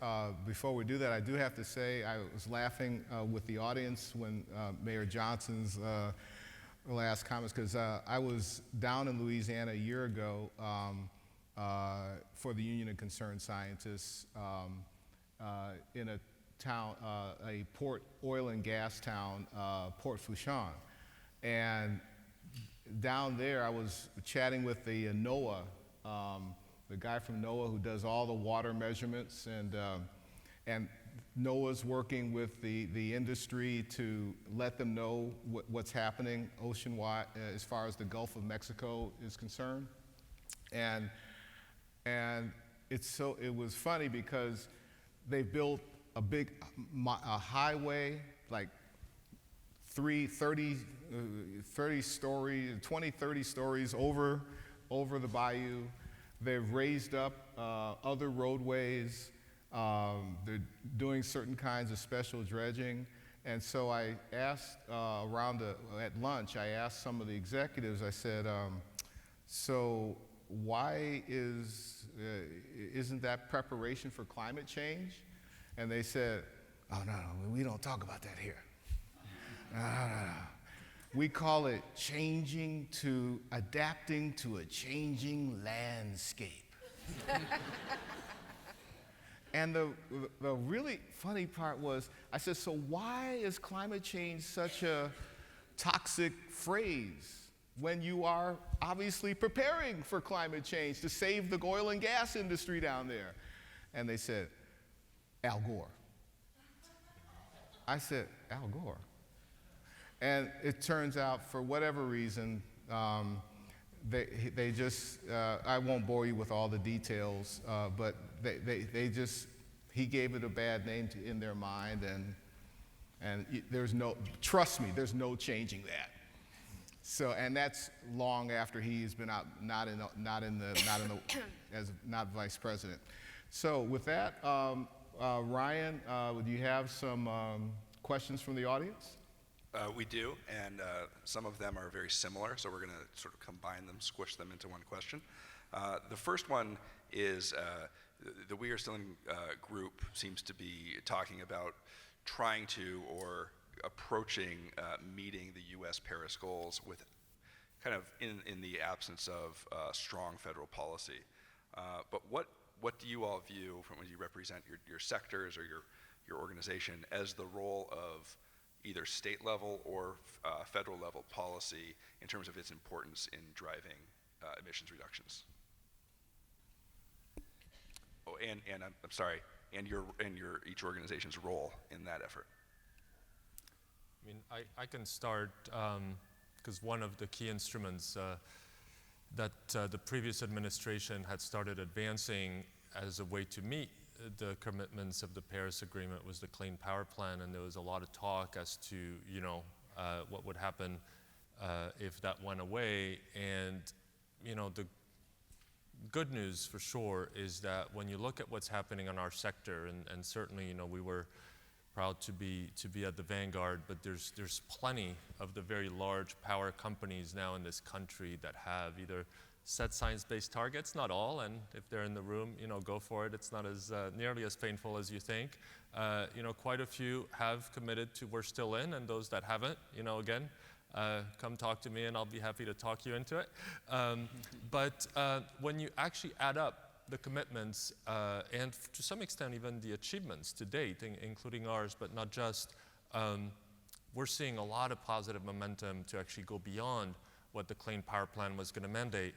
Before we do that, I do have to say I was laughing with the audience when Mayor Johnson's last comments, because I was down in Louisiana a year ago for the Union of Concerned Scientists in a town, a port oil and gas town, Port Fourchon. And down there, I was chatting with the NOAA, the guy from NOAA who does all the water measurements, and NOAA's working with the industry to let them know what's happening ocean-wide as far as the Gulf of Mexico is concerned. And it was funny because they built a big highway, like 30 stories over the bayou. They've raised up other roadways. They're doing certain kinds of special dredging. And so I asked at lunch, I asked some of the executives, I said, so why isn't that preparation for climate change? And they said, oh, no, we don't talk about that here. No. We call it adapting to a changing landscape. And the really funny part was, I said, so why is climate change such a toxic phrase when you are obviously preparing for climate change to save the oil and gas industry down there? And they said, Al Gore. I said, Al Gore. And it turns out, for whatever reason, they just, I won't bore you with all the details, but he gave it a bad name in their mind, and trust me, there's no changing that. So, and that's long after he's been out, not not vice president. So with that, Ryan, do you have some questions from the audience? We do, and some of them are very similar, so we're going to sort of combine them, squish them into one question. The first one is the We Are Still In group seems to be talking about trying to or approaching meeting the U.S. Paris goals with kind of in the absence of strong federal policy. But what do you all view from when you represent your sectors or your organization as the role of either state level or federal level policy in terms of its importance in driving emissions reductions? Oh, and I'm sorry, and your each organization's role in that effort. I mean, I can start because one of the key instruments that the previous administration had started advancing as a way to meet the commitments of the Paris Agreement was the Clean Power Plan, and there was a lot of talk as to, you know, what would happen if that went away. And, you know, the good news for sure is that when you look at what's happening in our sector, and certainly, you know, we were proud to be at the vanguard, but there's plenty of the very large power companies now in this country that have either set science-based targets, not all, and if they're in the room, you know, go for it. It's not as nearly as painful as you think. You know, quite a few have committed to We're Still In, and those that haven't, you know, again, come talk to me and I'll be happy to talk you into it. But when you actually add up the commitments and to some extent even the achievements to date, including ours, but not just, we're seeing a lot of positive momentum to actually go beyond what the Clean Power Plan was going to mandate.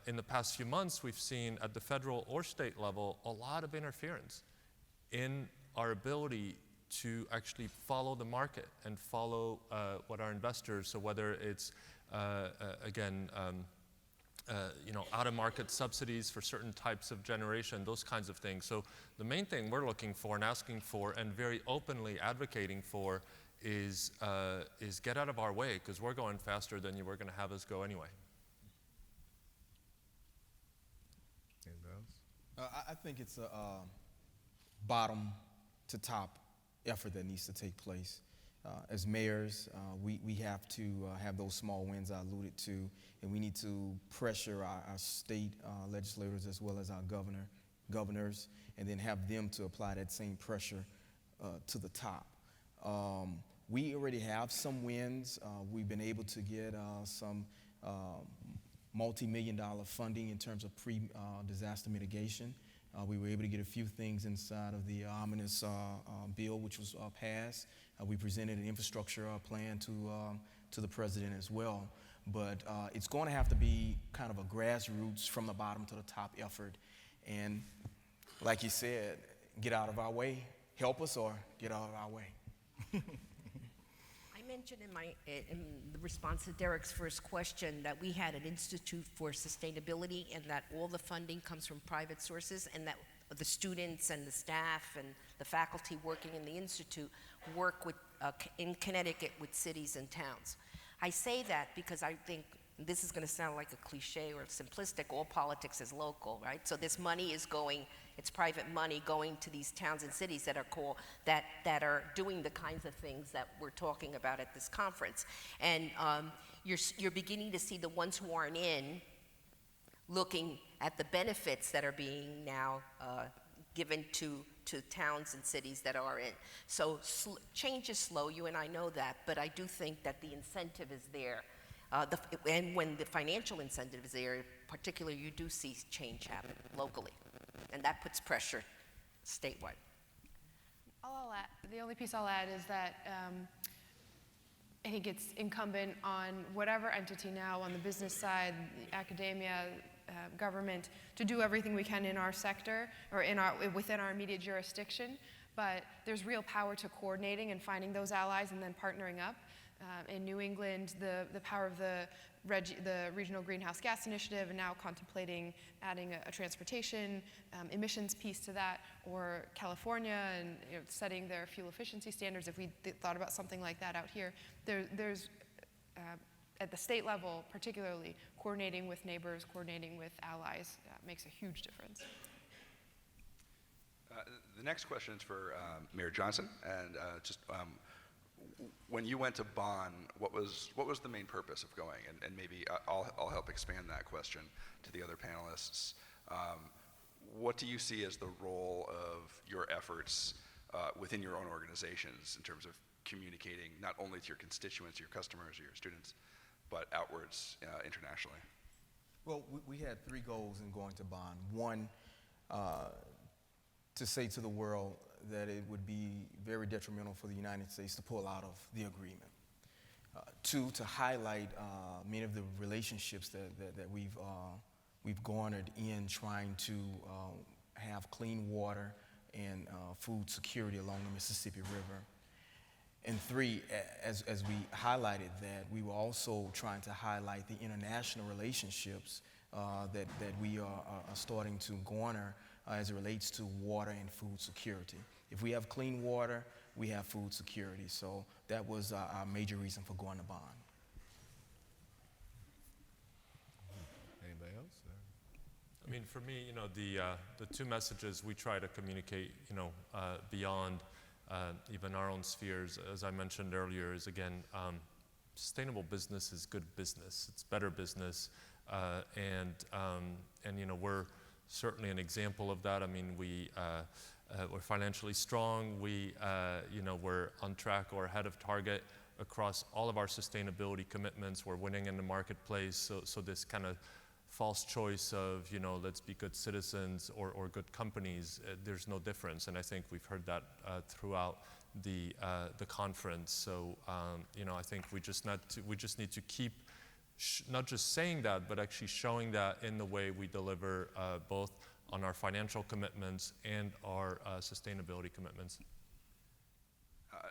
In the past few months, we've seen at the federal or state level a lot of interference in our ability to actually follow the market and follow what our investors, so whether it's, again, you know, out-of-market subsidies for certain types of generation, those kinds of things. So the main thing we're looking for and asking for and very openly advocating for is get out of our way, because we're going faster than you were going to have us go anyway. I think it's a bottom to top effort that needs to take place. As mayors, we have to have those small wins I alluded to, and we need to pressure our state legislators as well as our governors, and then have them to apply that same pressure to the top. We already have some wins. We've been able to get some multi-million-dollar funding in terms of pre-disaster mitigation. We were able to get a few things inside of the ominous bill, which was passed. We presented an infrastructure plan to the president as well. But it's going to have to be kind of a grassroots from the bottom to the top effort. And like you said, get out of our way, help us, or get out of our way. I mentioned in the response to Derrick's first question that we had an Institute for Sustainability and that all the funding comes from private sources, and that the students and the staff and the faculty working in the Institute work with, in Connecticut with cities and towns. I say that because I think this is going to sound like a cliche or simplistic, all politics is local, right? So this money is going, it's private money going to these towns and cities that are cool, that are doing the kinds of things that we're talking about at this conference. And you're beginning to see the ones who aren't in looking at the benefits that are being now given to towns and cities that are in. So change is slow, you and I know that, but I do think that the incentive is there. And when the financial incentive is there, particularly, you do see change happen locally, and that puts pressure statewide. The only piece I'll add is that I think it's incumbent on whatever entity now, on the business side, academia, government, to do everything we can in our sector or within our immediate jurisdiction. But there's real power to coordinating and finding those allies and then partnering up. In New England, the power of the Regional Greenhouse Gas Initiative, and now contemplating adding a transportation emissions piece to that, or California and setting their fuel efficiency standards. If we thought about something like that out here, there's at the state level, particularly, coordinating with neighbors, coordinating with allies makes a huge difference. The next question is for Mayor Johnson, and when you went to Bonn, what was the main purpose of going? And maybe I'll help expand that question to the other panelists. What do you see as the role of your efforts within your own organizations in terms of communicating not only to your constituents, your customers, or your students, but outwards internationally? Well, we had 3 goals in going to Bonn. One, to say to the world that it would be very detrimental for the United States to pull out of the agreement. 2, to highlight many of the relationships that we've garnered in trying to have clean water and food security along the Mississippi River. And 3, as we highlighted that, we were also trying to highlight the international relationships that we are starting to garner as it relates to water and food security. If we have clean water, we have food security. So that was our major reason for going to Bonn. Anybody else? I mean, for me, the 2 messages we try to communicate, beyond even our own spheres, as I mentioned earlier, is again, sustainable business is good business. It's better business, and we're certainly an example of that. I mean, we're financially strong. We're on track or ahead of target across all of our sustainability commitments. We're winning in the marketplace. So this kind of false choice of, let's be good citizens or good companies, there's no difference. And I think we've heard that throughout the conference. So, I think we just need to keep not just saying that, but actually showing that in the way we deliver both on our financial commitments and our sustainability commitments.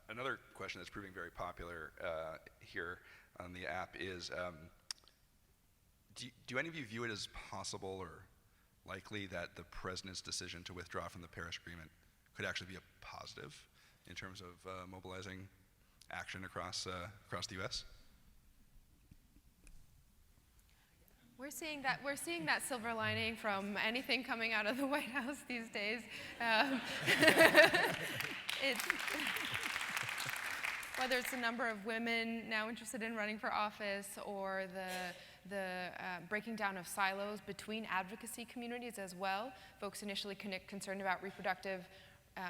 Another question that's proving very popular here on the app is, do any of you view it as possible or likely that the president's decision to withdraw from the Paris Agreement could actually be a positive in terms of mobilizing action across the U.S.? We're seeing that silver lining from anything coming out of the White House these days. Whether it's the number of women now interested in running for office or the breaking down of silos between advocacy communities as well. Folks initially concerned about reproductive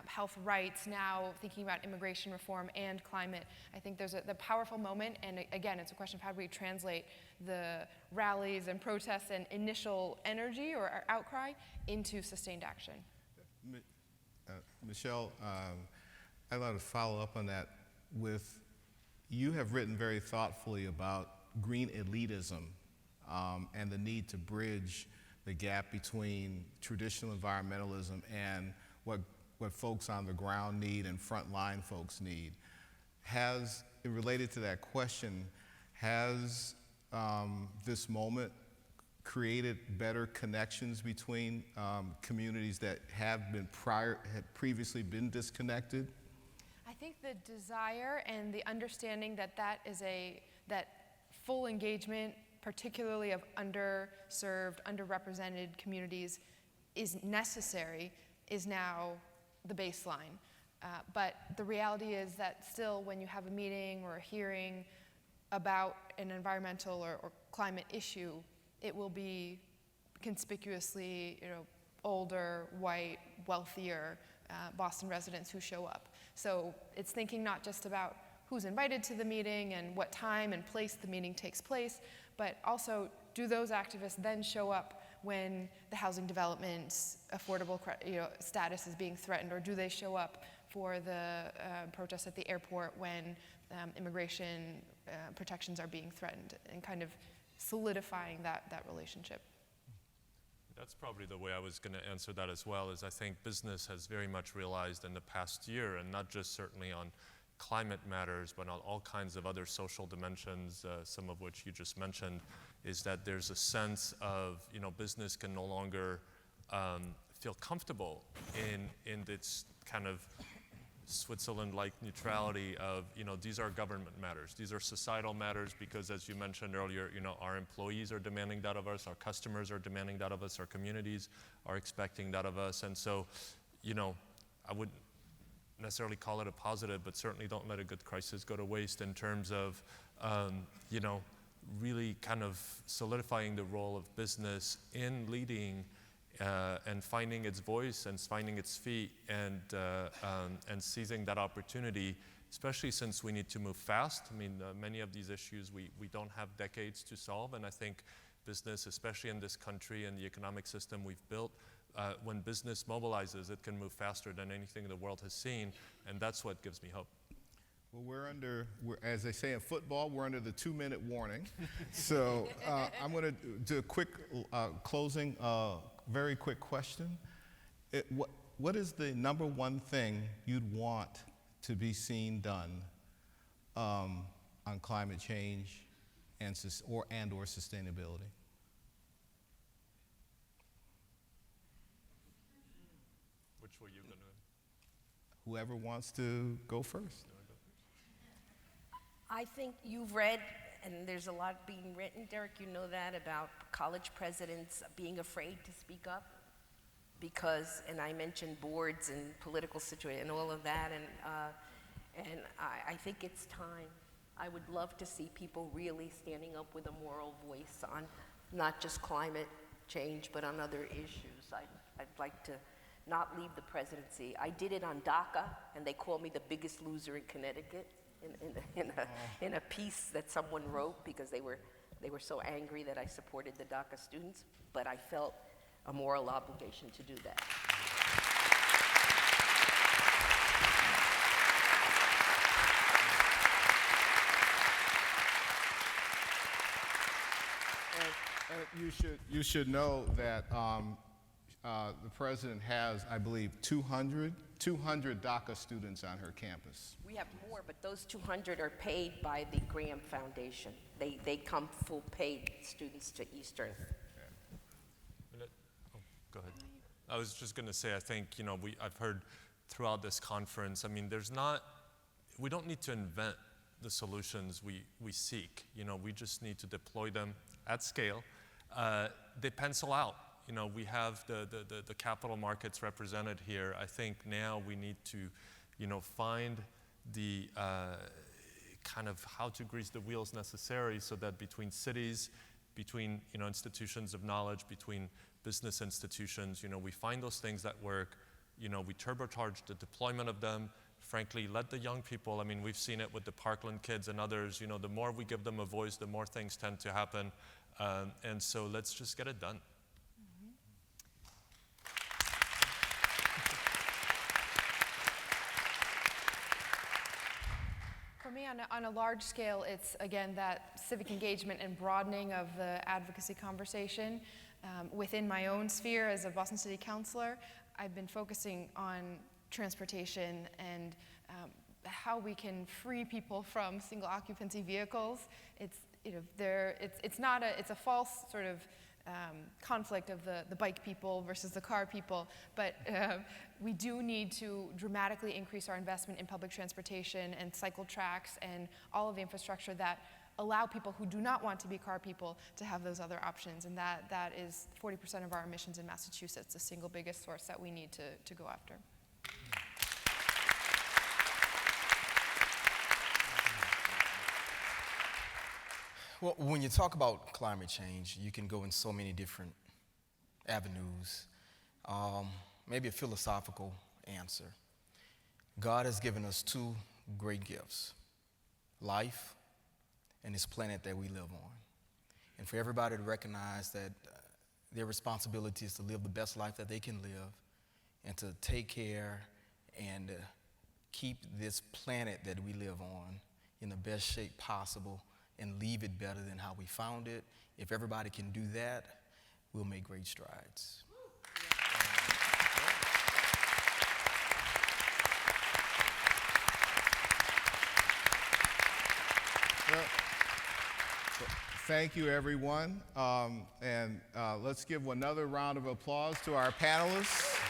health rights, now thinking about immigration reform and climate. I think there's the powerful moment, and again, it's a question of how do we translate the rallies and protests and initial energy or outcry into sustained action. Michelle, I'd like to follow up on that with, you have written very thoughtfully about green elitism and the need to bridge the gap between traditional environmentalism and what folks on the ground need and frontline folks need. Related to that question, has this moment created better connections between communities that had previously been disconnected? I think the desire and the understanding that full engagement, particularly of underserved, underrepresented communities, is necessary, is now the baseline. But the reality is that still when you have a meeting or a hearing about an environmental or climate issue, it will be conspicuously older, white, wealthier Boston residents who show up. So it's thinking not just about who's invited to the meeting and what time and place the meeting takes place, but also do those activists then show up when the housing development's affordable status is being threatened, or do they show up for the protests at the airport when immigration protections are being threatened, and kind of solidifying that relationship. That's probably the way I was going to answer that as well, is I think business has very much realized in the past year, and not just certainly on climate matters, but on all kinds of other social dimensions, some of which you just mentioned, is that there's a sense of, business can no longer feel comfortable in its kind of Switzerland-like neutrality of, these are government matters. These are societal matters because, as you mentioned earlier, our employees are demanding that of us, our customers are demanding that of us, our communities are expecting that of us. And so, I wouldn't necessarily call it a positive, but certainly don't let a good crisis go to waste in terms of, really kind of solidifying the role of business in leading and finding its voice and finding its feet and seizing that opportunity, especially since we need to move fast. I mean, many of these issues we don't have decades to solve, and I think business, especially in this country and the economic system we've built, when business mobilizes, it can move faster than anything the world has seen, and that's what gives me hope. Well, as they say in football, we're under the 2-minute warning. So I'm going to do a quick closing, very quick question. What is the number one thing you'd want to be seen done on climate change and or sustainability? Which were you going to? Whoever wants to go first. I think you've read, and there's a lot being written, Derrick, you know that, about college presidents being afraid to speak up because, and I mentioned boards and political situation and all of that, and I think it's time. I would love to see people really standing up with a moral voice on not just climate change, but on other issues. I'd like to not leave the presidency. I did it on DACA, and they called me the biggest loser in Connecticut. In a piece that someone wrote because they were so angry that I supported the DACA students, but I felt a moral obligation to do that. You should know that the president has, I believe, 200 DACA students on her campus. We have more, but those 200 are paid by the Graham Foundation. They come full paid students to Eastern. Go ahead. I was just going to say, I think, I've heard throughout this conference, I mean, we don't need to invent the solutions we seek. We just need to deploy them at scale. They pencil out. We have the capital markets represented here. I think now we need to, find the kind of how to grease the wheels necessary so that between cities, between institutions of knowledge, between business institutions, we find those things that work. We turbocharge the deployment of them. Frankly, let the young people, I mean, we've seen it with the Parkland kids and others, the more we give them a voice, the more things tend to happen. And so let's just get it done. For me, on a large scale, it's, again, that civic engagement and broadening of the advocacy conversation. Within my own sphere as a Boston City Councilor, I've been focusing on transportation and how we can free people from single occupancy vehicles. It's a false sort of conflict of the bike people versus the car people, but we do need to dramatically increase our investment in public transportation and cycle tracks and all of the infrastructure that allow people who do not want to be car people to have those other options, and that is 40% of our emissions in Massachusetts, the single biggest source that we need to go after. Well, when you talk about climate change, you can go in so many different avenues. Maybe a philosophical answer. God has given us two great gifts, life and this planet that we live on. And for everybody to recognize that their responsibility is to live the best life that they can live and to take care and keep this planet that we live on in the best shape possible and leave it better than how we found it. If everybody can do that, we'll make great strides. Well, thank you, everyone. And let's give another round of applause to our panelists.